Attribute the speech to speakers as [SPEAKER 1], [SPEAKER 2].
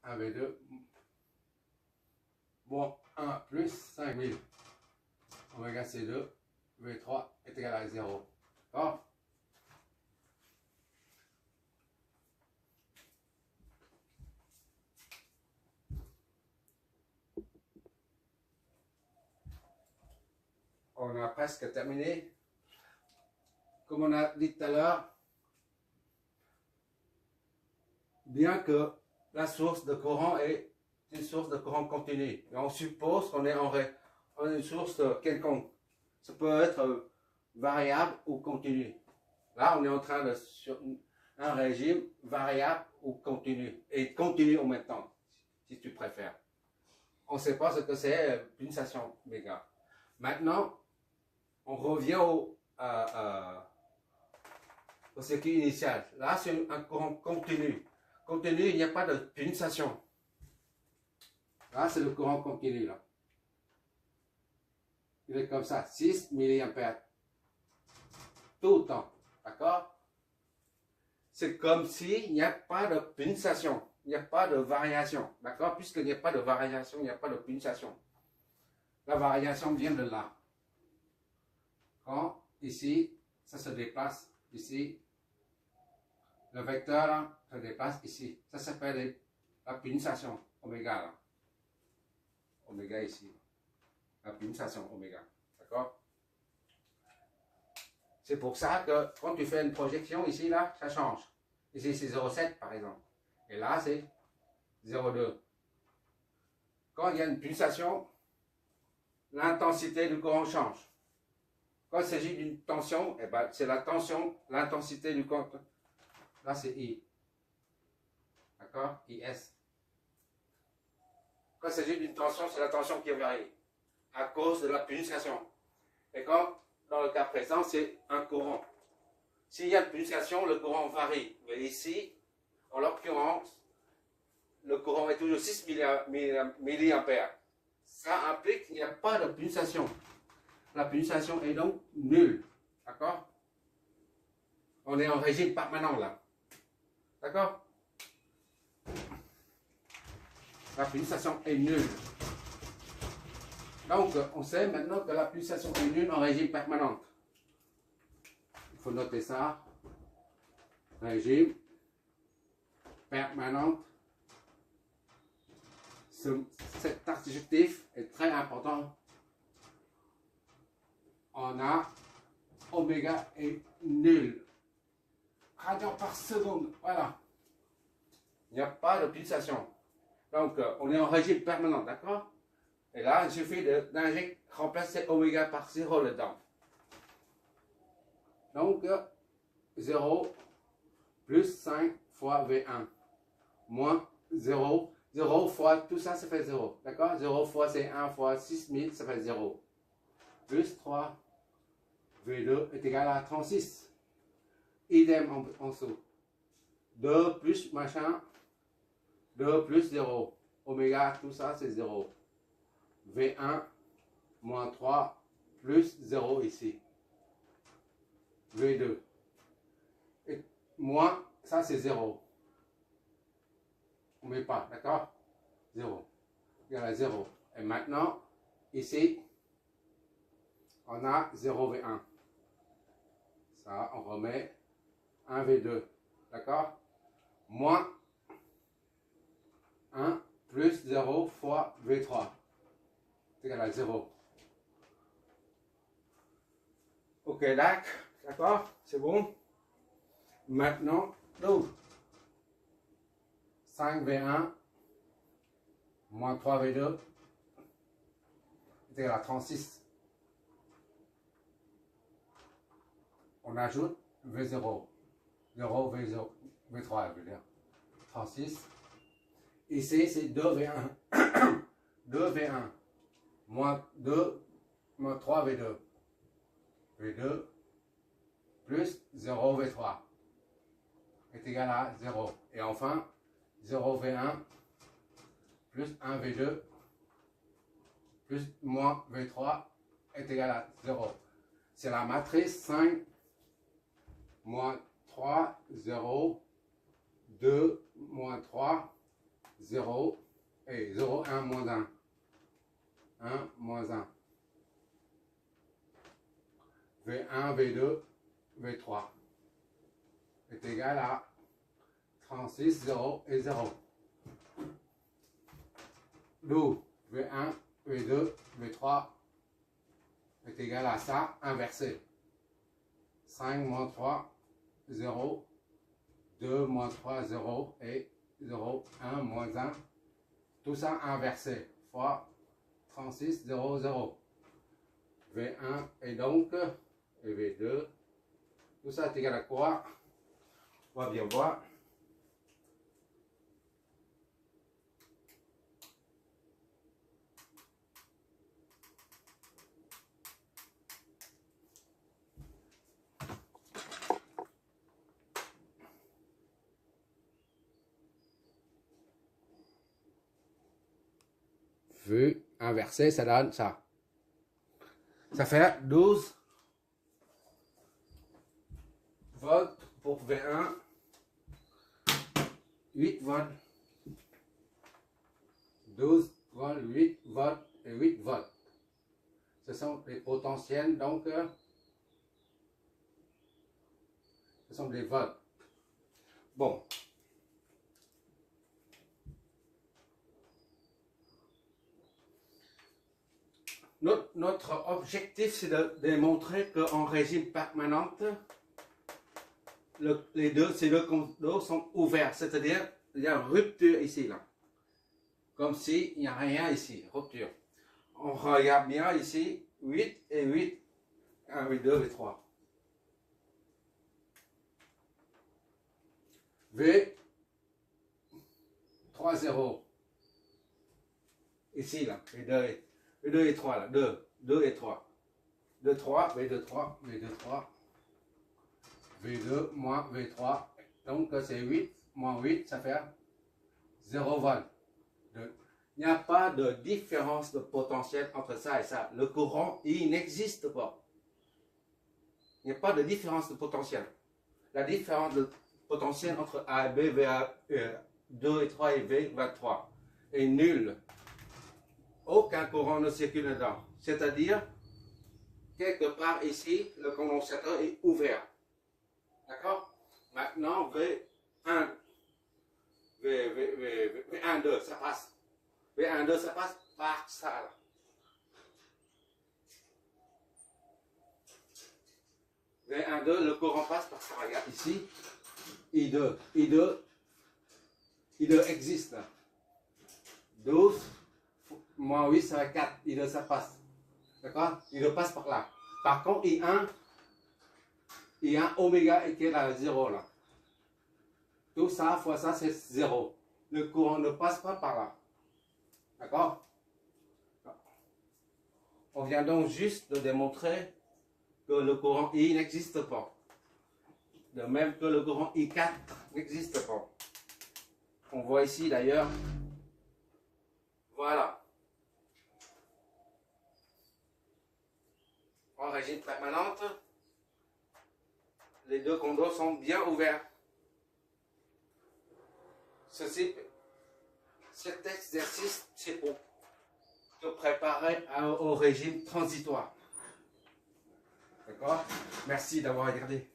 [SPEAKER 1] 1V2 moins 1 plus 5000 oméga C2 V3 est égal à 0. D'accord? On a presque terminé. Comme on a dit tout à l'heure, bien que la source de courant est une source de courant continu, et on suppose qu'on est en une source quelconque. Ça peut être variable ou continu. Là, on est en train de sur un régime variable ou continu, et continu en même temps, si tu préfères. On ne sait pas ce que c'est pulsation méga. Maintenant, on revient au circuit initial. Là, c'est un courant continu. Continu, il n'y a pas de pulsation. Là, c'est le courant continu. Là. Il est comme ça, 6 mA. Tout le temps. D'accord? C'est comme s'il n'y a pas de pulsation. Il n'y a pas de variation. D'accord? Puisqu'il n'y a pas de variation, il n'y a pas de pulsation. La variation vient de là. Quand ici, ça se déplace ici, le vecteur là, se déplace ici. Ça s'appelle la pulsation oméga là. Oméga ici. La pulsation oméga. D'accord? C'est pour ça que quand tu fais une projection ici, là, ça change. Ici, c'est 0,7 par exemple. Et là, c'est 0,2. Quand il y a une pulsation, l'intensité du courant change. Quand il s'agit d'une tension, eh ben, c'est la tension, l'intensité du courant. Là, c'est I. D'accord? IS. Quand il s'agit d'une tension, c'est la tension qui varie à cause de la pulsation. Et quand, dans le cas présent, c'est un courant. S'il y a une pulsation, le courant varie. Mais ici, en l'occurrence, le courant est toujours 6 mA. Ça implique qu'il n'y a pas de pulsation. La pulsation est donc nulle. D'accord? On est en régime permanent là. D'accord? La pulsation est nulle. Donc, on sait maintenant que la pulsation est nulle en régime permanent. Il faut noter ça. Régime permanent. Cet adjectif est très important. On a oméga est nul. Radians par seconde. Voilà. Il n'y a pas de pulsation. Donc, on est en régime permanent, d'accord? Et là, il suffit d'injecter, remplacer oméga par 0 dedans. Donc, 0 plus 5 fois V1 moins 0. 0 fois tout ça, ça fait 0. D'accord? 0 fois c'est 1 fois 6000, ça fait 0. Plus 3 V2 est égal à 36. Idem en dessous. 2 plus machin. 2 plus 0. Oméga, tout ça, c'est 0. V1 moins 3 plus 0 ici. V2. Et moins, ça c'est 0. On ne met pas, d'accord? 0. Il y a 0. Et maintenant, ici, on a 0 V1. Ça, on remet 1 V2. D'accord? Moins 1 plus 0 fois V3. C'est égal à 0. Ok, d'accord? C'est bon? Maintenant, donc, 5V1 moins 3V2 est égal à 36. On ajoute V0. 0, V0, V3, je veux dire. 36. Ici, c'est 2V1. 2V1 moins 2 moins 3V2. V2 plus 0V3 est égal à 0. Et enfin, 0V1 plus 1V2 plus moins V3 est égal à 0. C'est la matrice 5 moins 3, 0, 2, moins 3, 0 et 0, 1, moins 1. 1, moins 1. V1, V2, V3 est égal à 36, 0 et 0. D'où V1, V2, V3 est égal à ça, inversé. 5 moins 3, 0, 2 moins 3, 0 et 0, 1 moins 1. Tout ça inversé, fois 36, 0, 0. V1 et donc, et V2, tout ça est égal à quoi? On va bien voir. Vu inversé, ça donne ça. Ça fait 12 volts pour V1, 8 volts, 12 volts, 8 volts et 8 volts. Ce sont les potentiels, donc ce sont les volts. Bon. Notre objectif, c'est de démontrer qu'en régime permanent, ces deux conducteurs sont ouverts, c'est-à-dire il y a une rupture ici, là. Comme s'il n'y a rien ici, rupture. On regarde bien ici, 8 et 8, 1, 8, 2 et 3. V, 3, 0. Ici, là, V2 et 3, là, 2 et 3. 2, 3, V2, 3, V2, 3. V2 moins V3. Donc, c'est 8 moins 8, ça fait 0 volts. Il n'y a pas de différence de potentiel entre ça et ça. Le courant, il n'existe pas. Il n'y a pas de différence de potentiel. La différence de potentiel entre A et B, VA2 et 3 et V23 est nulle. Aucun courant ne circule dedans. C'est-à-dire, quelque part ici, le condensateur est ouvert. D'accord? Maintenant, V1, V1, 2, ça passe. V1, 2, ça passe par ça. Là. V1, 2, le courant passe par ça. Regarde ici. I2. I2 existe. Là. 12 moins 8, ça va 4. I2, ça passe. D'accord? I2 passe par là. Par contre, I1, oméga égal à 0 là. Tout ça fois ça, c'est 0. Le courant ne passe pas par là. D'accord? On vient donc juste de démontrer que le courant I n'existe pas. De même que le courant I4 n'existe pas. On voit ici d'ailleurs. Voilà. En régime permanente, les deux condos sont bien ouverts. Cet exercice, c'est pour te préparer au régime transitoire. D'accord? Merci d'avoir regardé.